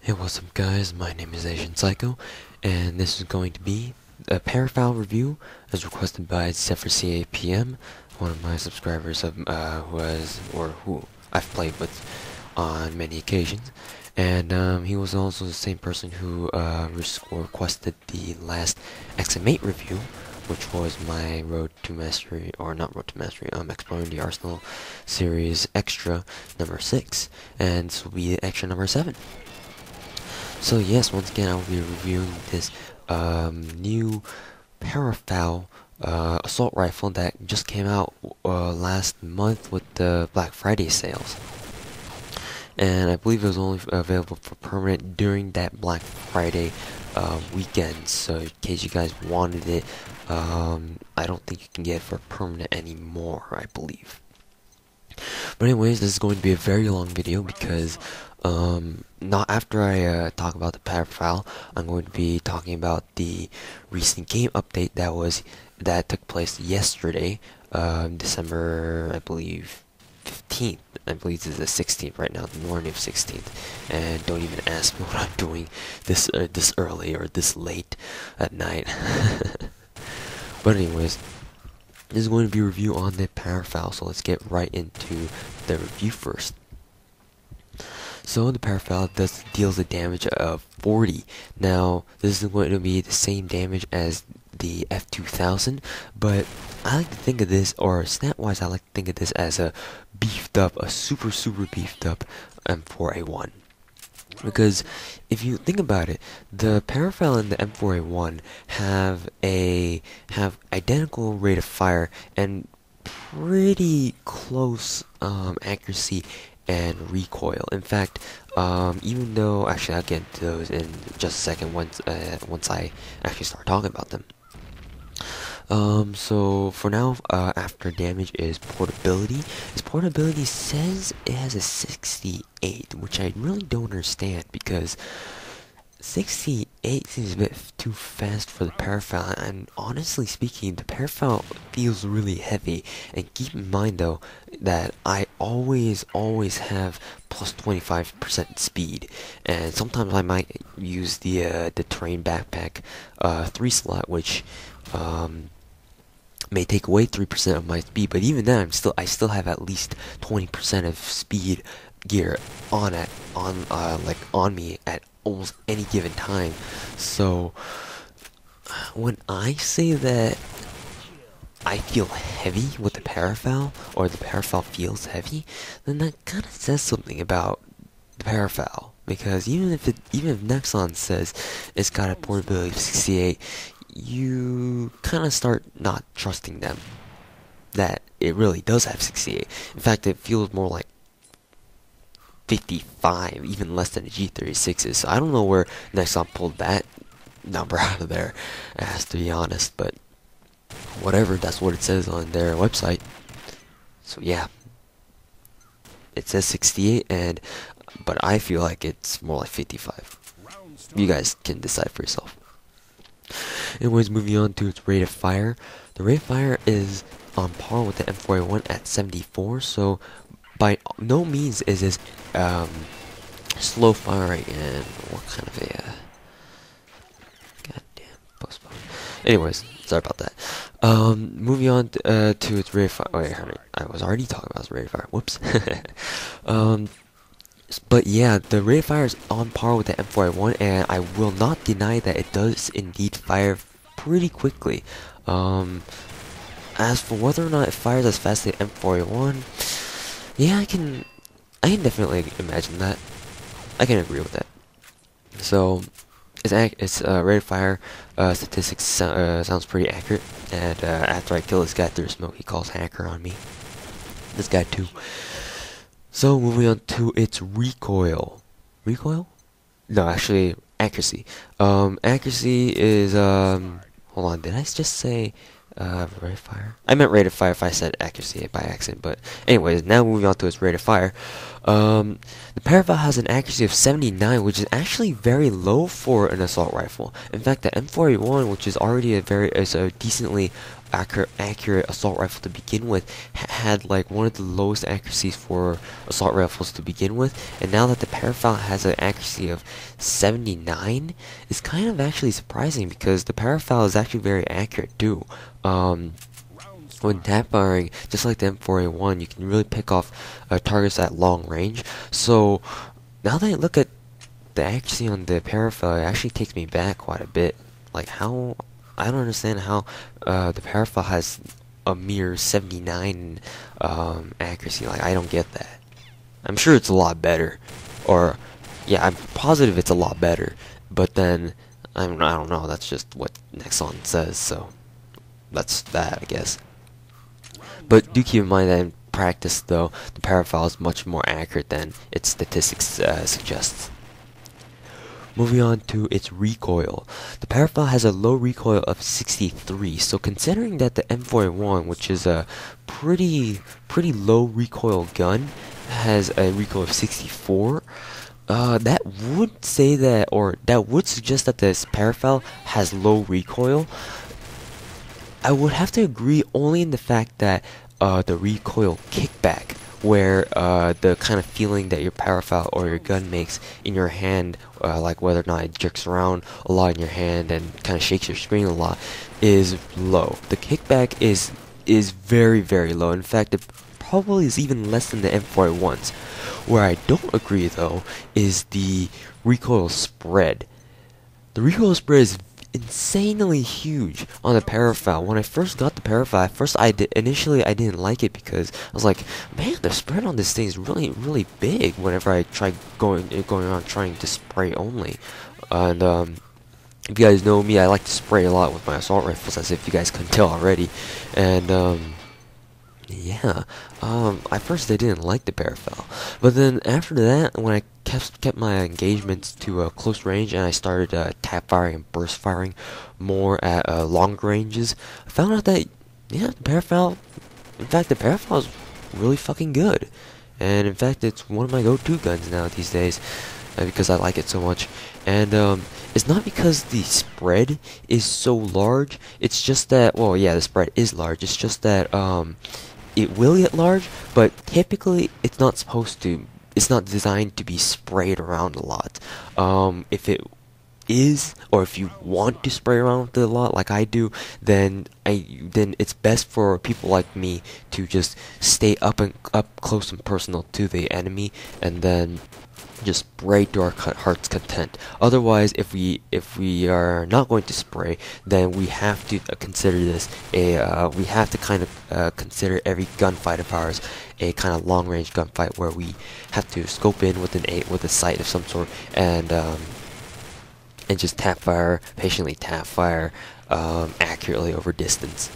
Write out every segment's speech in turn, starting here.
Hey, what's up guys, my name is AzN3AlK0, and this is going to be a ParaFAL review as requested by Zephyr one of my subscribers who I've played with on many occasions. And he was also the same person who requested the last XM8 review, which was my Road to Mastery, or not Road to Mastery, Exploring the Arsenal series extra number 6, and this will be extra number 7. So yes, once again I will be reviewing this new ParaFAL assault rifle that just came out last month with the Black Friday sales. And I believe it was only available for permanent during that Black Friday weekend. So in case you guys wanted it, I don't think you can get it for permanent anymore, I believe. But anyways, this is going to be a very long video because not after I talk about the ParaFAL, I'm going to be talking about the recent game update that took place yesterday, December, I believe, 15th. I believe this is the 16th right now, the morning of 16th. And don't even ask me what I'm doing this early or this late at night. But anyways, this is going to be a review on the ParaFAL, so let's get right into the review first. So the ParaFAL deals a damage of 40. Now, this is going to be the same damage as the F2000, but I like to think of this, or stat-wise, I like to think of this as a super beefed up M4A1. Because if you think about it, the ParaFAL and the M4A1 have identical rate of fire and pretty close accuracy and recoil. In fact, even though actually I'll get into those in just a second once I actually start talking about them. So for now, after damage is portability. Its portability says it has a 68, which I really don't understand because 68 seems a bit too fast for the ParaFAL, and honestly speaking, the ParaFAL feels really heavy. And keep in mind though that I always have plus 25% speed, and sometimes I might use the terrain backpack 3 slot, which may take away 3% of my speed, but even then I still have at least 20% of speed gear on me at almost any given time. So when I say that I feel heavy with the ParaFAL, or the ParaFAL feels heavy, then that kind of says something about the ParaFAL. Because even if Nexon says it's got a portability of 68, you kind of start not trusting them that it really does have 68. In fact, it feels more like 55, even less than a G36 is. So I don't know where Nexon pulled that number out of there, as to be honest, but whatever, that's what it says on their website. So yeah, it says 68, but I feel like it's more like 55. You guys can decide for yourself. Anyways, moving on to its rate of fire. The rate of fire is on par with the M4A1 at 74, so by no means is this slow firing. And what kind of a goddamn postpone. Anyways, sorry about that. Moving on to its rate of fire. Wait, I was already talking about its rate of fire. Whoops. But yeah, the rate of fire is on par with the M4A1, and I will not deny that it does indeed fire pretty quickly. As for whether or not it fires as fast as the M4A1, yeah, I can definitely imagine that. I can agree with that. So its rate of fire statistics sounds pretty accurate. And after I kill this guy through smoke, he calls hacker on me. This guy too. So moving on to its recoil. Recoil? No, actually accuracy. Accuracy is hold on, did I just say rate of fire? I meant rate of fire if I said accuracy by accident, but anyways, now moving on to its rate of fire. The ParaFAL has an accuracy of 79, which is actually very low for an assault rifle. In fact, the M4A1, which is already a decently accurate assault rifle to begin with, had like one of the lowest accuracies for assault rifles to begin with, and now that the ParaFAL has an accuracy of 79, it's kind of actually surprising because the ParaFAL is actually very accurate too. When tap firing, just like the M4A1, you can really pick off targets at long range. So now that I look at the accuracy on the ParaFAL, it actually takes me back quite a bit. Like how I don't understand how the ParaFAL has a mere 79 accuracy. Like I don't get that. I'm sure it's a lot better, or yeah, I'm positive it's a lot better. But then I don't know. That's just what Nexon says. So that's that, I guess. But do keep in mind that in practice, though, the ParaFAL is much more accurate than its statistics suggests. Moving on to its recoil. The ParaFAL has a low recoil of 63, so considering that the M4A1, which is a pretty low recoil gun, has a recoil of 64, that would say that, or that would suggest that this ParaFAL has low recoil. I would have to agree only in the fact that the recoil kickback, where the kind of feeling that your ParaFAL or your gun makes in your hand, like whether or not it jerks around a lot in your hand and kind of shakes your screen a lot, is low. The kickback is very, very low. In fact, it probably is even less than the M4A1's. Where I don't agree, though, is the recoil spread. The recoil spread is insanely huge on the ParaFAL. When I first got the ParaFAL, initially I didn't like it because I was like, man, the spread on this thing is really big. Whenever I try going around trying to spray only, and if you guys know me, I like to spray a lot with my assault rifles, as if you guys couldn't tell already, and yeah, at first I didn't like the ParaFAL, but then after that, when I kept my engagements to close range and I started tap firing and burst firing more at longer ranges, I found out that, yeah, the ParaFAL, in fact, the ParaFAL is really fucking good, and in fact, it's one of my go-to guns now these days, because I like it so much, and it's not because the spread is so large, it's just that, well, yeah, the spread is large, it's just that, it will get large, but typically it's not supposed to. It's not designed to be sprayed around a lot. If it is, or if you want to spray around with it a lot, like I do, then it's best for people like me to just stay up close and personal to the enemy, and then just spray to our heart's content. Otherwise, if we are not going to spray, then we have to consider this we have to kind of consider every gunfight of ours a kind of long range gunfight where we have to scope in with a sight of some sort and just patiently tap fire accurately over distance.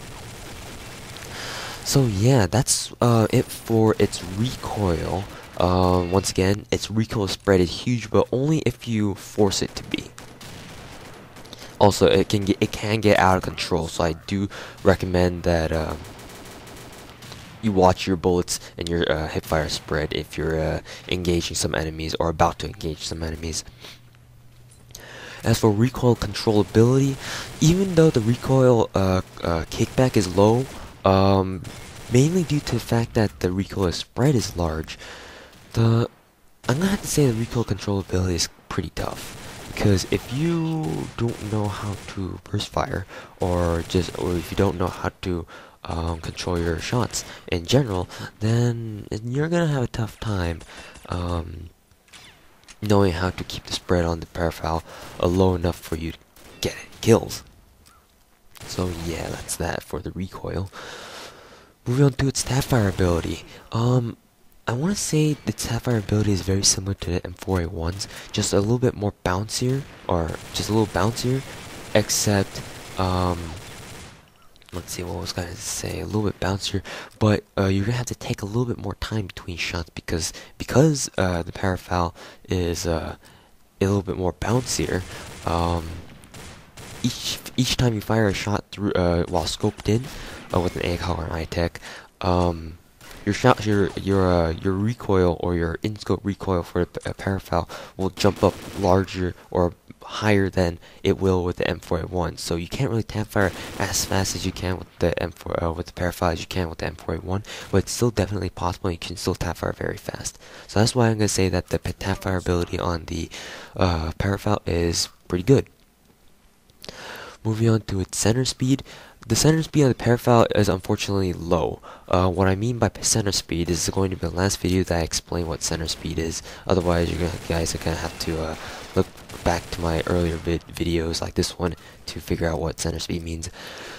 So yeah, that's it for its recoil. Once again, its recoil spread is huge, but only if you force it to be. Also, it can get out of control, so I do recommend that you watch your bullets and your hipfire spread if you're engaging some enemies or about to engage some enemies. As for recoil controllability, even though the recoil kickback is low, mainly due to the fact that the recoil spread is large, I'm gonna have to say the recoil controllability is pretty tough, because if you don't know how to burst fire, or if you don't know how to control your shots in general, then you're gonna have a tough time knowing how to keep the spread on the ParaFAL low enough for you to get kills. So yeah, that's that for the recoil. Moving on to its Tapfire ability. I want to say the Tapfire ability is very similar to the M4A1's, just a little bit more bouncier, except, let's see, what was I going to say, a little bit bouncier, but you're going to have to take a little bit more time between shots, because the ParaFAL is a little bit more bouncier. Each time you fire a shot through while scoped in with an AlK or an iTech, your recoil or your in-scope recoil for a ParaFAL will jump up larger or higher than it will with the M4A1. So you can't really tapfire as fast as you can with the M4 with the ParaFAL as you can with the M4A1, but it's still definitely possible. You can still tapfire very fast. So that's why I'm gonna say that the Tapfire ability on the ParaFAL is pretty good. Moving on to its center speed. The center speed on the ParaFAL is unfortunately low. What I mean by center speed is going to be the last video that I explain what center speed is. Otherwise, guys are gonna have to look back to my earlier videos like this one to figure out what center speed means.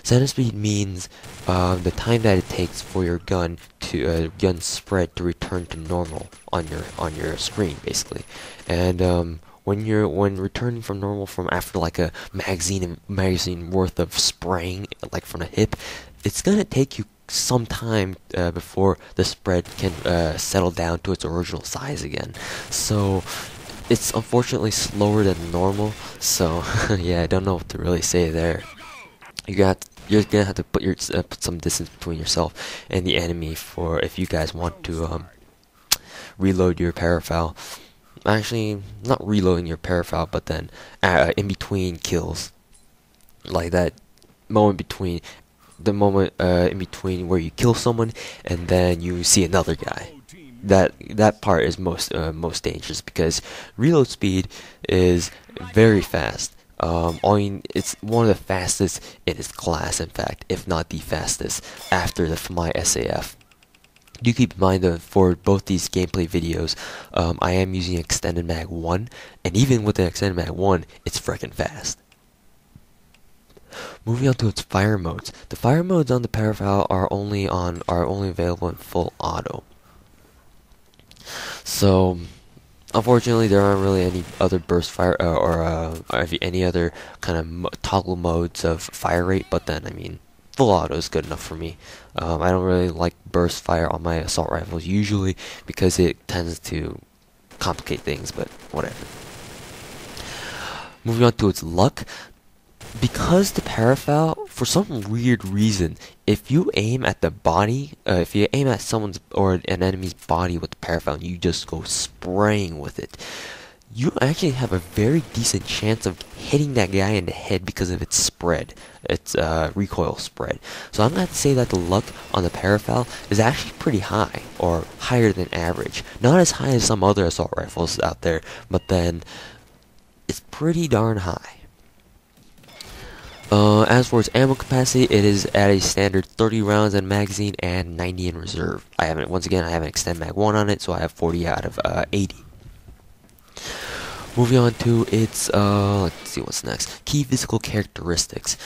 Center speed means the time that it takes for your gun to gun spread to return to normal on your screen, basically. And when returning from normal from after like a magazine worth of spraying like from the hip, it's gonna take you some time before the spread can settle down to its original size again. So it's unfortunately slower than normal. So yeah, I don't know what to really say there. You're gonna have to put some distance between yourself and the enemy for if you guys want to reload your ParaFAL. Actually, not reloading your ParaFAL, but then in between kills, like that moment between in between where you kill someone and then you see another guy. That part is most dangerous because reload speed is very fast. It's one of the fastest in its class, in fact, if not the fastest after my SAF. Do keep in mind that for both these gameplay videos, I am using extended mag 1, and even with the extended mag 1, it's freaking fast. Moving on to its fire modes. The fire modes on the ParaFAL are only available in full auto. So unfortunately, there aren't really any other burst fire or any other kind of toggle modes of fire rate. But then, I mean, full auto is good enough for me. I don't really like burst fire on my assault rifles usually because it tends to complicate things, but whatever. Moving on to its luck. Because the ParaFAL, for some weird reason, if you aim at the body, if you aim at someone's or an enemy's body with the ParaFAL and you just go spraying with it, you actually have a very decent chance of hitting that guy in the head because of its spread, its recoil spread. So I'm going to say that the luck on the ParaFAL is actually pretty high, or higher than average. Not as high as some other assault rifles out there, but then it's pretty darn high. As for its ammo capacity, it is at a standard 30 rounds in magazine and 90 in reserve. I have an extend mag 1 on it, so I have 40 out of 80. Moving on to its, let's see what's next. Key physical characteristics.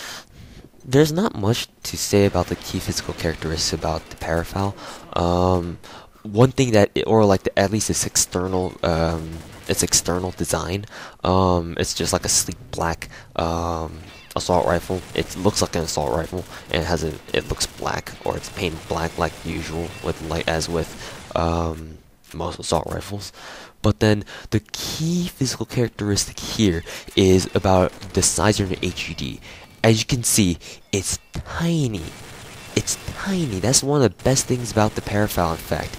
There's not much to say about the key physical characteristics about the ParaFAL. One thing that, at least its external design, it's just like a sleek black, assault rifle. It looks like an assault rifle, and it looks black, or it's painted black like usual with most assault rifles. But then the key physical characteristic here is about the size of your HUD. As you can see, it's tiny. It's tiny. That's one of the best things about the ParaFAL, in fact.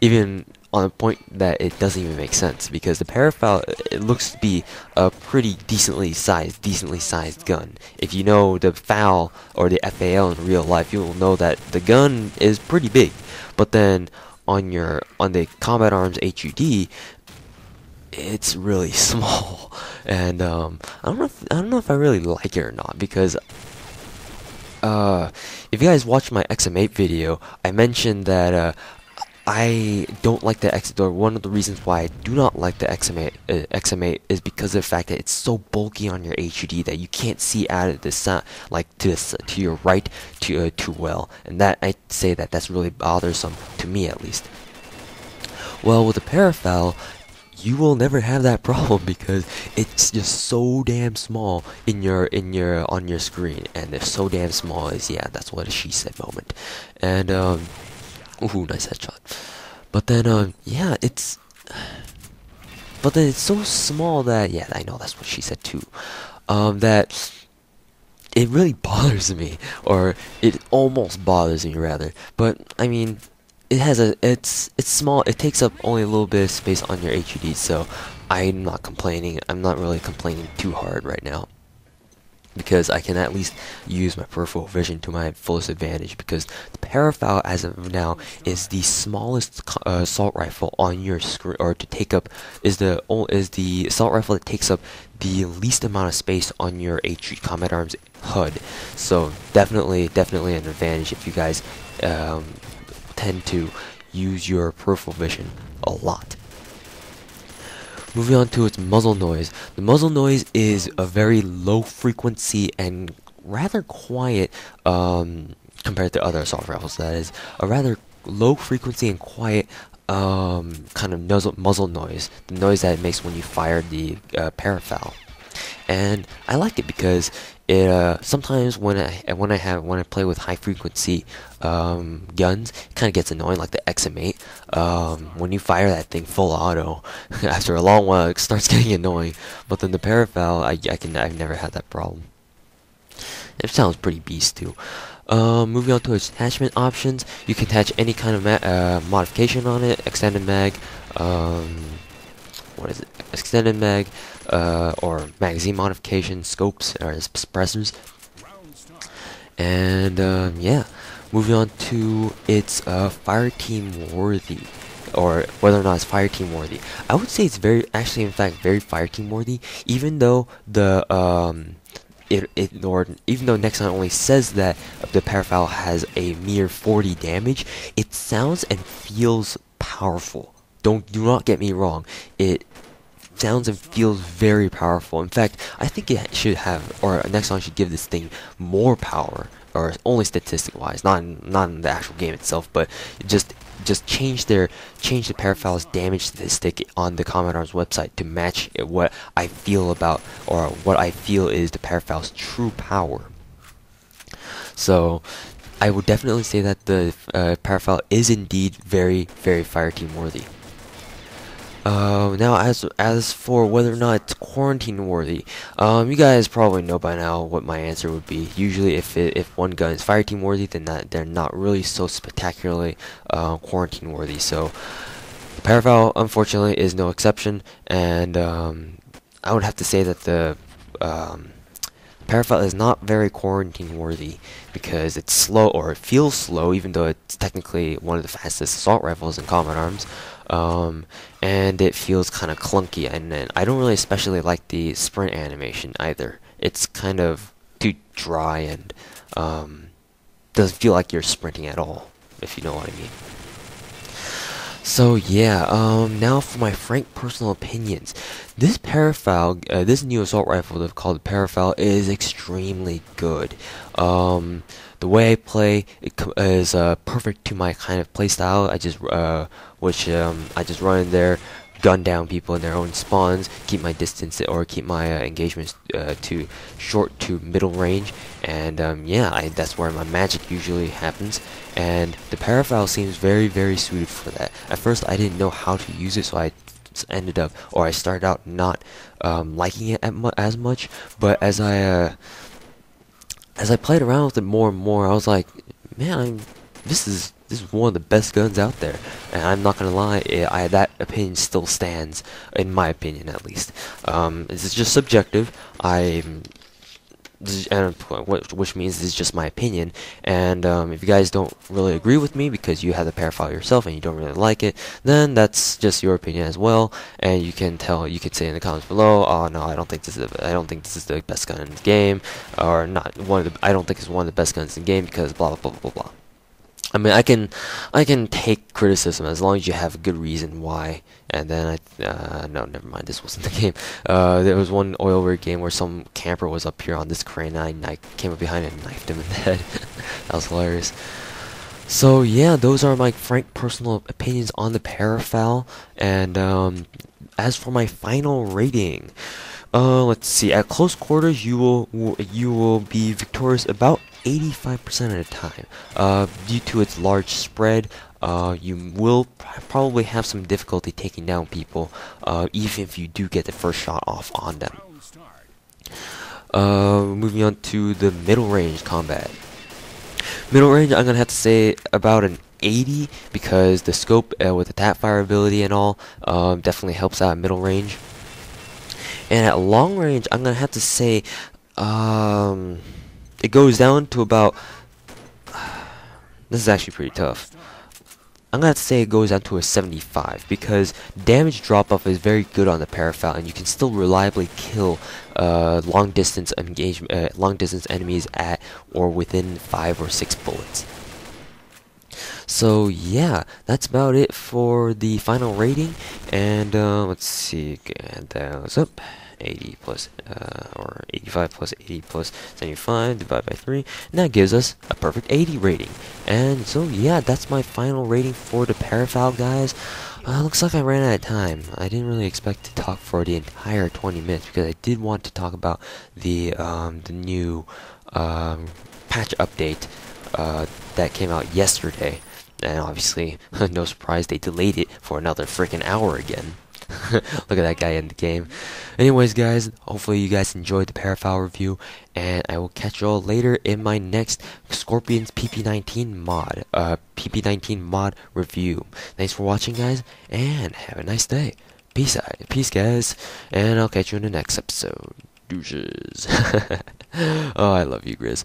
Even on a point that it doesn't even make sense, because the ParaFAL, it looks to be a pretty decently sized gun. If you know the FAL or the FAL in real life, you will know that the gun is pretty big. But then on the combat arms HUD, it's really small, and I don't know if I really like it or not, because if you guys watched my XM8 video, I mentioned that I don't like the XM8. One of the reasons why I do not like the XM8 is because of the fact that it's so bulky on your HUD that you can't see out of the sun, like to your right too well, and that I'd say that that's really bothersome to me, at least. Well, with the ParaFAL, you will never have that problem because it's just so damn small on your screen, and if so damn small is, yeah, that's what a she said moment. And ooh, nice headshot. But then yeah, it's so small that, yeah, I know that's what she said too. That it really bothers me, or it almost bothers me rather. But I mean, it's small. It takes up only a little bit of space on your HUD, so I'm not complaining. I'm not really complaining too hard right now, because I can at least use my peripheral vision to my fullest advantage, because the ParaFAL as of now is the smallest assault rifle on your screen, or to take up is the assault rifle that takes up the least amount of space on your Combat Arms HUD. So definitely an advantage if you guys tend to use your peripheral vision a lot. Moving on to its muzzle noise. The muzzle noise is a very low frequency and rather quiet compared to other assault rifles. That is a rather low frequency and quiet kind of muzzle noise, the noise that it makes when you fire the ParaFAL. And I like it because it sometimes when I play with high frequency guns, it kind of gets annoying, like the XM8. When you fire that thing full auto, after a long while it starts getting annoying. But then the ParaFAL, I've never had that problem. It sounds pretty beast too. Moving on to its attachment options, you can attach any kind of modification on it: extended mag, extended mag, or magazine modification, scopes, or suppressors. And yeah, moving on to its Fireteam worthy, or whether or not it's Fireteam worthy. I would say it's very Fireteam worthy, even though the even though Nexon only says that the ParaFAL has a mere 40 damage, it sounds and feels powerful. Do not get me wrong. It sounds and feels very powerful. In fact, I think it should have, or Nexon should give this thing more power, or only statistic-wise, not in the actual game itself, but just change the ParaFAL's damage statistic on the Combat Arms website to match what I feel about, or what I feel is the ParaFAL's true power. So I would definitely say that the ParaFAL is indeed very Fireteam worthy. Now as for whether or not it's quarantine worthy, you guys probably know by now what my answer would be. Usually if one gun is Fireteam worthy, then they're not really so spectacularly quarantine worthy. So the ParaFAL, unfortunately, is no exception, and I would have to say that the ParaFAL is not very quarantine worthy because it's slow, or it feels slow, even though it's technically one of the fastest assault rifles in Combat Arms. And it feels kind of clunky, and then I don't really especially like the sprint animation either. It's kind of too dry and doesn't feel like you're sprinting at all, if you know what I mean. So yeah, now for my frank personal opinions. This ParaFAL, this new assault rifle they've called the ParaFAL, is extremely good. The way I play is perfect to my kind of play style. I just run in there, gun down people in their own spawns, keep my distance, or keep my engagements to short to middle range, and yeah, that's where my magic usually happens. And the ParaFAL seems very suited for that. At first, I didn't know how to use it, so I started out not liking it as much. But as I played around with it more and more, I was like, man, this is one of the best guns out there. And I'm not gonna lie, that opinion still stands, in my opinion at least. This is just subjective. Which means this is just my opinion, and if you guys don't really agree with me because you have the ParaFAL yourself and you don't really like it, then that's just your opinion as well. And you can say in the comments below, oh no, I don't think this is the best gun in the game, or not I don't think it's one of the best guns in the game because blah blah blah blah. I mean, I can take criticism as long as you have a good reason why. And then no, never mind, this wasn't the game. There was one oil rig game where some camper was up here on this crane, and I came up behind and knifed him in the head. That was hilarious. So yeah, those are my frank personal opinions on the ParaFAL. And as for my final rating, let's see. At close quarters, you will be victorious about 85% of the time. Due to its large spread, you will probably have some difficulty taking down people, even if you do get the first shot off on them. Moving on to the middle range combat. Middle range, I'm gonna have to say about an 80 because the scope with the Tapfire ability and all definitely helps out at middle range. And at long range, I'm gonna have to say it goes down to about. This is actually pretty tough. I'm gonna have to say it goes down to a 75 because damage drop off is very good on the ParaFAL, and you can still reliably kill long distance enemies at or within 5 or 6 bullets. So yeah, that's about it for the final rating. And let's see, add those up. 80 plus or 85 plus 80 plus 75 divided by 3, and that gives us a perfect 80 rating. And so yeah, that's my final rating for the ParaFAL, guys. Looks like I ran out of time. I didn't really expect to talk for the entire 20 minutes because I did want to talk about the new patch update that came out yesterday. And obviously, no surprise, they delayed it for another freaking hour again. Look at that guy in the game. Anyways, guys, hopefully you guys enjoyed the ParaFAL review, and I will catch you all later in my next Scorpion's PP19 mod review. Thanks for watching, guys, and have a nice day. Peace out. Peace, guys, and I'll catch you in the next episode. Douches. Oh, I love you, Grizz.